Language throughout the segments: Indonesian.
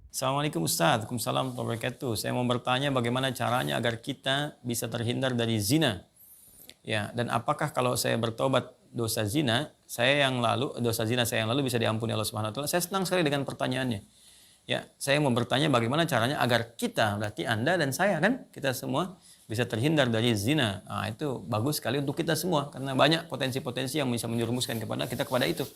Assalamualaikum Ustaz, Waalaikumsalam warahmatullahi wabarakatuh. Saya mau bertanya bagaimana caranya agar kita bisa terhindar dari zina. Ya, dan apakah kalau saya bertobat dosa zina, dosa zina saya yang lalu bisa diampuni Allah Subhanahu wa taala? Saya senang sekali dengan pertanyaannya. Ya, saya mau bertanya bagaimana caranya agar kita, berarti Anda dan saya kan, kita semua bisa terhindar dari zina. Nah, itu bagus sekali untuk kita semua karena banyak potensi-potensi yang bisa menjerumuskan kepada itu.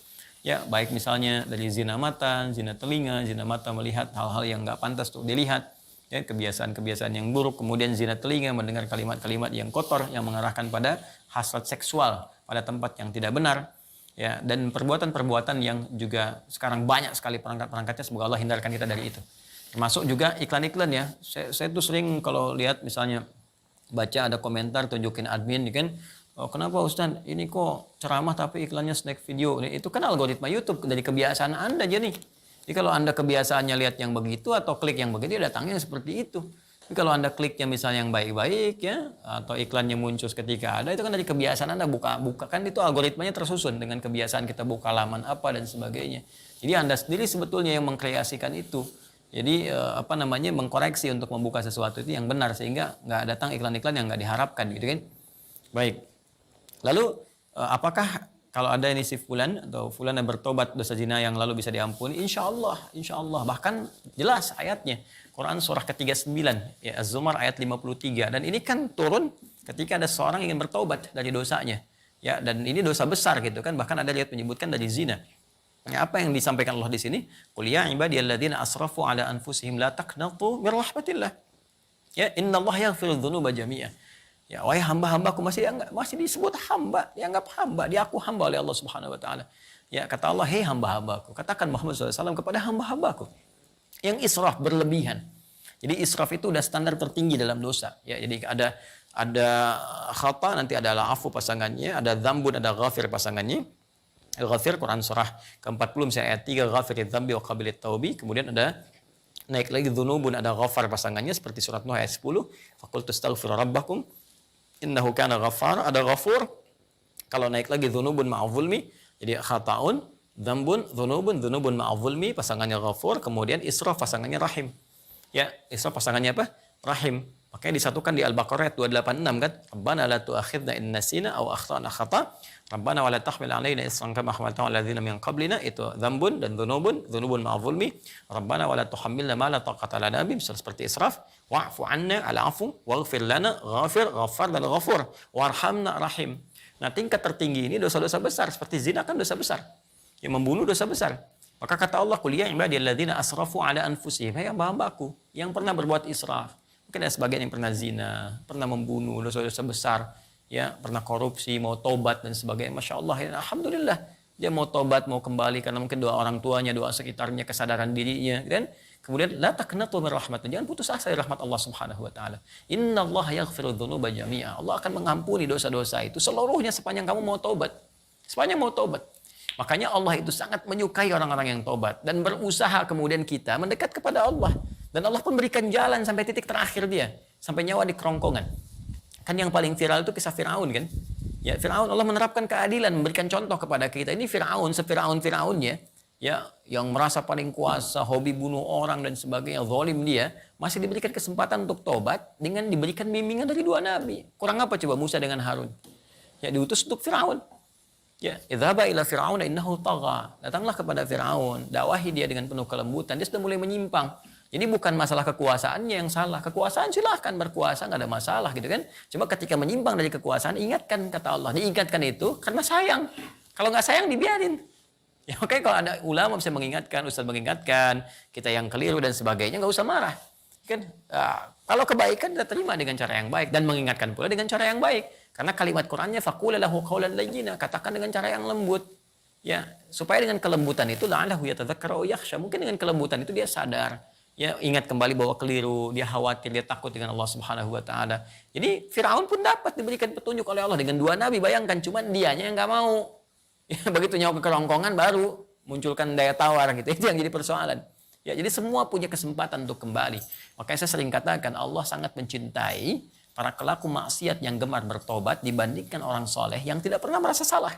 Ya, baik misalnya dari zina mata, zina telinga, zina mata melihat hal-hal yang nggak pantas untuk dilihat, ya, kebiasaan-kebiasaan yang buruk, kemudian zina telinga mendengar kalimat-kalimat yang kotor yang mengarahkan pada hasrat seksual pada tempat yang tidak benar, ya, dan perbuatan-perbuatan yang juga sekarang banyak sekali perangkat-perangkatnya. Semoga Allah hindarkan kita dari itu. Termasuk juga iklan-iklan, ya. Saya tuh sering kalau lihat misalnya baca ada komentar tunjukin admin kan, oh, kenapa Ustaz ini kok ceramah tapi iklannya snack video. Itu kan algoritma YouTube dari kebiasaan Anda jadi. Jadi kalau Anda kebiasaannya lihat yang begitu atau klik yang begitu, datangnya seperti itu. Tapi kalau Anda kliknya misalnya yang baik-baik, ya, atau iklannya muncul ketika ada, itu kan dari kebiasaan Anda buka kan itu algoritmanya tersusun dengan kebiasaan kita buka laman apa dan sebagainya. Jadi Anda sendiri sebetulnya yang mengkreasikan itu. Jadi mengkoreksi untuk membuka sesuatu itu yang benar sehingga nggak datang iklan-iklan yang nggak diharapkan gitu kan. Baik. Lalu apakah kalau ada ini si fulan atau fulan yang bertobat dosa zina yang lalu bisa diampuni? Insya Allah. Bahkan jelas ayatnya. Quran surah ke-39, ya, Az-Zumar ayat 53. Dan ini kan turun ketika ada seorang ingin bertobat dari dosanya. Ya, dan ini dosa besar gitu kan. Bahkan ada lihat menyebutkan dari zina. Ya, apa yang disampaikan Allah di sini? Qul ya ibadiyalladzina asrafu ala anfusihim la taqnatu min rahmatillah. Ya, innallaha yaghfiru dzunuba jami'ah. Ya, wahai hamba-hambaku, masih disebut hamba, dianggap hamba, diaku hamba oleh Allah Subhanahu wa taala. Ya, kata Allah, "Hei hamba-hambaku," katakan Muhammad SAW kepada hamba-hambaku yang israf berlebihan. Jadi israf itu udah standar tertinggi dalam dosa. Ya, jadi ada khata, nanti ada afu pasangannya, ada dzambun, ada ghafir pasangannya. Ghafir Quran surah ke-40 misalnya ayat 3, ghafiriz dzambi wa qabilit taubi. Kemudian ada naik lagi dzunubun, ada ghafar pasangannya seperti surat Nuh ayat 10, faqultu astaghfiru rabbakum innahu kana ghaffar. Ada ghafur. Kalau naik lagi dzunubun ma'adzulmi, jadi khataun, dzambun, dzunubun ma'adzulmi pasangannya ghafur, kemudian israf pasangannya rahim. Ya, israf pasangannya apa? Rahim. Makanya disatukan di Al-Baqarah ayat 286 kan? Rabbana la tu'akhidna in nasina aw akhtana khata. Rabbana wa la tahmil 'alaina isran kama hamaltahu 'alal ladzina min qablina. Itu dzambun dan dzunubun ma'adzulmi. Rabbana wa la tuhammilna ma la taqata lana bihi, seperti israf. Wa'fu 'anna al-'afwu waghfir lana, ghafir, ghaffar dan ghafur. Warhamna rahim. Nah, tingkat tertinggi ini dosa-dosa besar, seperti zina kan dosa besar. Yang membunuh dosa besar. Maka kata Allah, "Qul ya ibadiyalladzina asrafu 'ala anfusihim." Hai hamba-hambaku yang pernah berbuat israf. Mungkin ada sebagian yang pernah zina, pernah membunuh, dosa-dosa besar, ya, pernah korupsi, mau tobat dan sebagainya. Masya Allah, ya, alhamdulillah. Dia mau tobat, mau kembali karena mungkin doa orang tuanya, doa sekitarnya, kesadaran dirinya, kan? Kemudian la taqnatu min rahmatillah. Jangan putus asa dari rahmat Allah Subhanahu wa taala. Innallaha yaghfiru dzunuba jami'a. Allah akan mengampuni dosa-dosa itu seluruhnya sepanjang kamu mau tobat. Sepanjang mau tobat. Makanya Allah itu sangat menyukai orang-orang yang tobat dan berusaha kemudian kita mendekat kepada Allah. Dan Allah pun berikan jalan sampai titik terakhir dia, sampai nyawa di kerongkongan. Kan yang paling viral itu kisah Firaun kan? Ya, Firaun, Allah menerapkan keadilan, memberikan contoh kepada kita. Ini Firaun, se-Firaun-Firaunnya, ya, yang merasa paling kuasa, hobi bunuh orang dan sebagainya, zalim dia, masih diberikan kesempatan untuk tobat dengan diberikan bimbingan dari dua nabi. Kurang apa coba Musa dengan Harun? Ya, diutus untuk Firaun. Ya, idhaba ila Fir'aun innahu tagha. Datanglah kepada Firaun, dakwahi dia dengan penuh kelembutan. Dia sudah mulai menyimpang. Jadi bukan masalah kekuasaannya yang salah. Kekuasaan silahkan berkuasa, nggak ada masalah gitu kan. Cuma ketika menyimpang dari kekuasaan, ingatkan kata Allah. Diingatkan itu karena sayang. Kalau nggak sayang dibiarin. Ya, oke, kalau ada ulama bisa mengingatkan, ustaz mengingatkan, kita yang keliru dan sebagainya, nggak usah marah. Kan? Kalau kebaikan kita terima dengan cara yang baik dan mengingatkan pula dengan cara yang baik. Karena kalimat Qur'annya faqul lahu qawlan layyina, katakan dengan cara yang lembut. Ya, supaya dengan kelembutan itu la'allahu yatadzakkara aw yakhsha. Mungkin dengan kelembutan itu dia sadar. Ya, ingat kembali bahwa keliru, dia khawatir, dia takut dengan Allah Subhanahu wa taala. Jadi Firaun pun dapat diberikan petunjuk oleh Allah dengan dua nabi, bayangkan, cuman dianya yang enggak mau. Ya, begitu nyawa ke kerongkongan baru munculkan daya tawar gitu. Itu yang jadi persoalan. Ya, jadi semua punya kesempatan untuk kembali. Makanya saya sering katakan Allah sangat mencintai para pelaku maksiat yang gemar bertobat dibandingkan orang soleh yang tidak pernah merasa salah.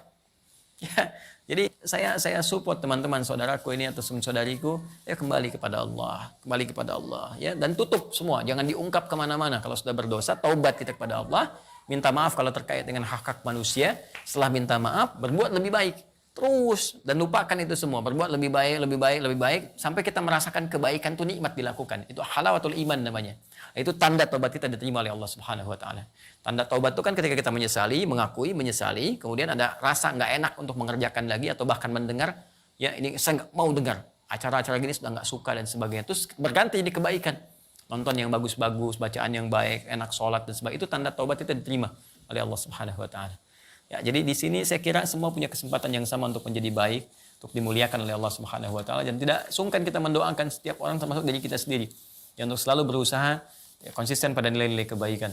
Ya, jadi saya support teman-teman saudaraku ini atau saudariku, ya kembali kepada Allah, ya, dan tutup semua, jangan diungkap kemana-mana. Kalau sudah berdosa, taubat kita kepada Allah, minta maaf kalau terkait dengan hak-hak manusia. Setelah minta maaf, berbuat lebih baik terus dan lupakan itu semua, berbuat lebih baik sampai kita merasakan kebaikan itu nikmat dilakukan. Itu halawatul iman namanya. Itu tanda taubat kita diterima oleh Allah Subhanahu wa taala. Tanda taubat itu kan ketika kita menyesali, mengakui, menyesali, kemudian ada rasa nggak enak untuk mengerjakan lagi atau bahkan mendengar, ya ini saya nggak mau dengar. Acara-acara gini sudah nggak suka dan sebagainya. Terus berganti jadi kebaikan. Nonton yang bagus-bagus, bacaan yang baik, enak sholat dan sebagainya. Itu tanda taubat kita diterima oleh Allah Subhanahu wa taala. Ya, jadi di sini saya kira semua punya kesempatan yang sama untuk menjadi baik, untuk dimuliakan oleh Allah Subhanahu wa taala, dan tidak sungkan kita mendoakan setiap orang termasuk diri kita sendiri. Ya, untuk selalu berusaha ya, konsisten pada nilai-nilai kebaikan.